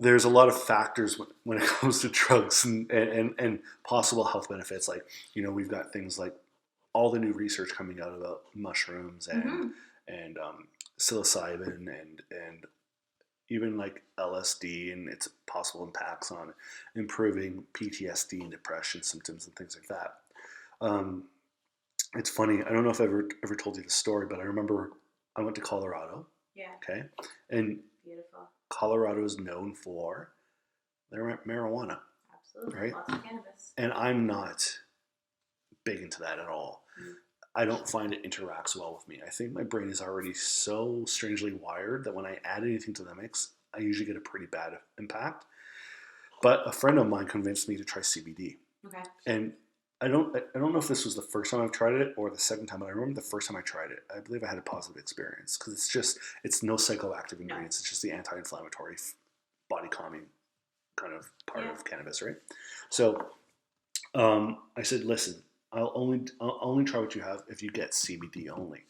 there's a lot of factors when it comes to drugs and possible health benefits. Like, we've got things like all the new research coming out about mushrooms Mm-hmm. and psilocybin and even like LSD and its possible impacts on improving PTSD and depression symptoms and things like that. Um, it's funny. I don't know if I ever told you the story, but I remember I went to Colorado. Yeah. Okay, and Beautiful. Colorado is known for their marijuana, Absolutely. right? Lots of cannabis. And I'm not big into that at all. Mm. I don't find it interacts well with me. I think my brain is already so strangely wired that when I add anything to the mix, I usually get a pretty bad impact. But a friend of mine convinced me to try CBD, Okay. and I don't know if this was the first time I've tried it or the second time, but I remember the first time I tried it. I believe I had a positive experience because it's no psychoactive ingredients. It's just the anti-inflammatory, body calming kind of part of cannabis, right? So I said, listen, I'll only try what you have if you get CBD only.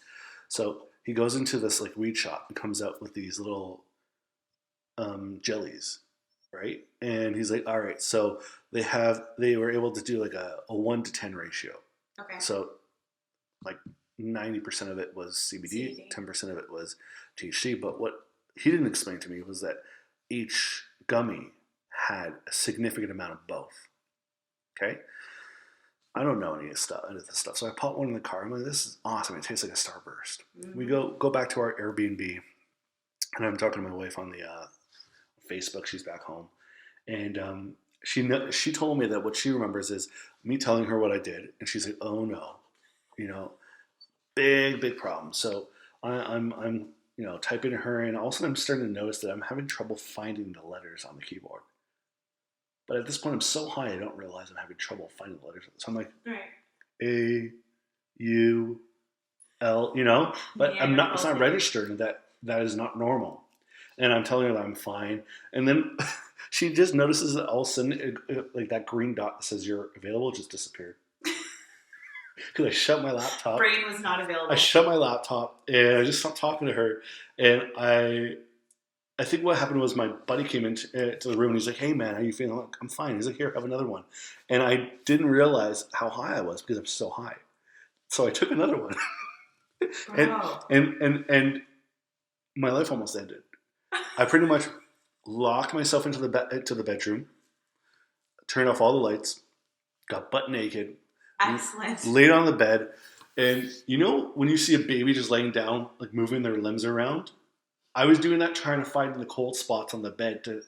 So he goes into this like weed shop and comes out with these little jellies, right? And he's like, all right, so they were able to do like a 1 to 10 ratio. Okay. So like 90% of it was CBD, CBD. 10% of it was THC. But what he didn't explain to me was that each gummy had a significant amount of both. Okay. I don't know any of this stuff. So I pop one in the car. I'm like, this is awesome. It tastes like a Starburst. Mm-hmm. We go back to our Airbnb, and I'm talking to my wife on the Facebook. She's back home, and she told me that what she remembers is me telling her what I did, and she's like, "Oh no, you know, big problem." So I'm typing to her, and all of a sudden I'm starting to notice that I'm having trouble finding the letters on the keyboard. But at this point, I'm so high, I don't realize I'm having trouble finding the letters. So I'm like, Right. A, U, L, but Yeah, I'm you're not. It's not faulty. registered, and that is not normal. And I'm telling her that I'm fine, and then she just notices that all of a sudden, like that green dot that says you're available just disappeared. Because I shut my laptop. Brain was not available. I shut my laptop and I just stopped talking to her. And I think what happened was my buddy came into to the room and he's like, "Hey man, how you feeling?" I'm like, "I'm fine." He's like, "Here, have another one." And I didn't realize how high I was because I'm so high. So I took another one, and Wow. and my life almost ended. I pretty much locked myself into the bedroom, turned off all the lights, got butt naked, Excellent. laid on the bed, and when you see a baby just laying down, like moving their limbs around, I was doing that trying to find the cold spots on the bed to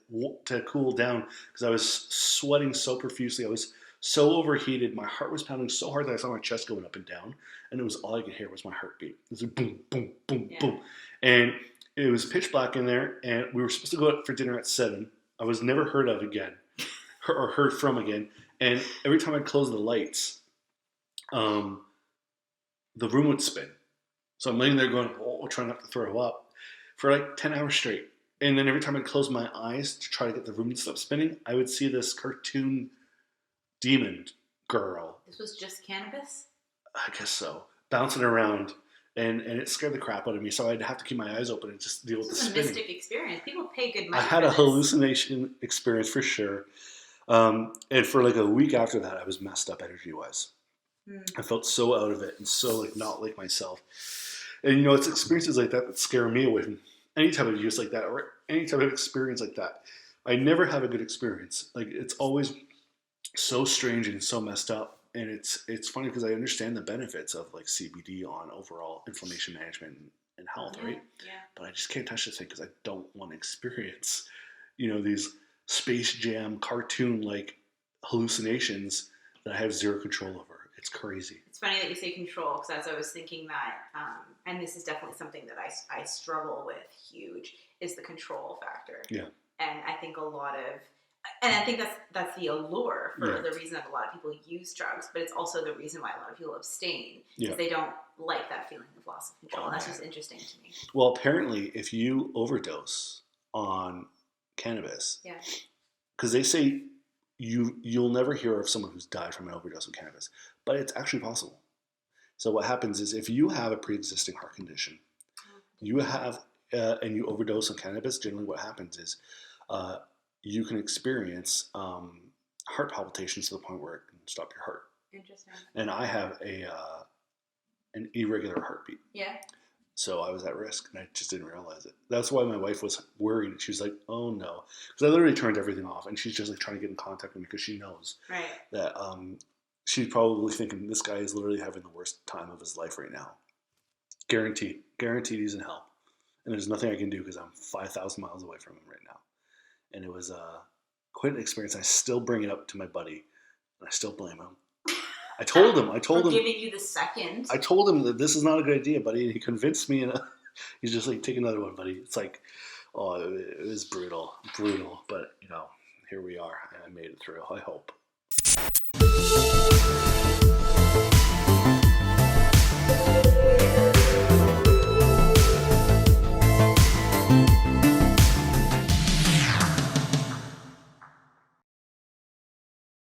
cool down because I was sweating so profusely. I was so overheated. My heart was pounding so hard that I saw my chest going up and down, and it was all I could hear was my heartbeat. It was like boom, boom, boom, Yeah. boom, and it was pitch black in there. And we were supposed to go out for dinner at 7. I was never heard of again, or heard from again. And every time I closed the lights, the room would spin. So I'm laying there going, oh, trying not to throw up for like 10 hours straight. And then every time I closed my eyes to try to get the room to stop spinning, I would see this cartoon demon girl. This was just cannabis? I guess so. Bouncing around. And it scared the crap out of me. So I'd have to keep my eyes open and just deal with the This is a spinning. mystic experience. People pay good money I had for a this. hallucination experience for sure. And for like a week after that, I was messed up energy-wise. I felt so out of it and so like not like myself. And it's experiences like that scare me away from any type of use like that or any type of experience like that. I never have a good experience. Like it's always so strange and so messed up. And it's funny because I understand the benefits of like CBD on overall inflammation management and health, right? Yeah. But I just can't touch this thing because I don't want to experience, these Space Jam cartoon like hallucinations that I have zero control over. It's crazy. It's funny that you say control because as I was thinking that, and this is definitely something that I struggle with huge, is the control factor. Yeah. And I think I think that's the allure for the reason that a lot of people use drugs, but it's also the reason why a lot of people abstain because they don't like that feeling of loss of control. That's just interesting to me. Well, apparently, if you overdose on cannabis, because they say you'll never hear of someone who's died from an overdose of cannabis, but it's actually possible. So what happens is if you have a pre-existing heart condition, you have and you overdose on cannabis, generally what happens is you can experience heart palpitations to the point where it can stop your heart. Interesting. And I have an irregular heartbeat. Yeah. So I was at risk, and I just didn't realize it. That's why my wife was worried. She was like, "Oh no," because I literally turned everything off, and she's just like trying to get in contact with me because she knows that she's probably thinking this guy is literally having the worst time of his life right now. Guaranteed he's in hell, and there's nothing I can do because I'm 5,000 miles away from him right now. And it was quite an experience. I still bring it up to my buddy, and I still blame him. I told him. Giving you the second. I told him that this is not a good idea, buddy. And he convinced me. And he's just like, take another one, buddy. It's like, oh, it was brutal. But, here we are. I made it through, I hope.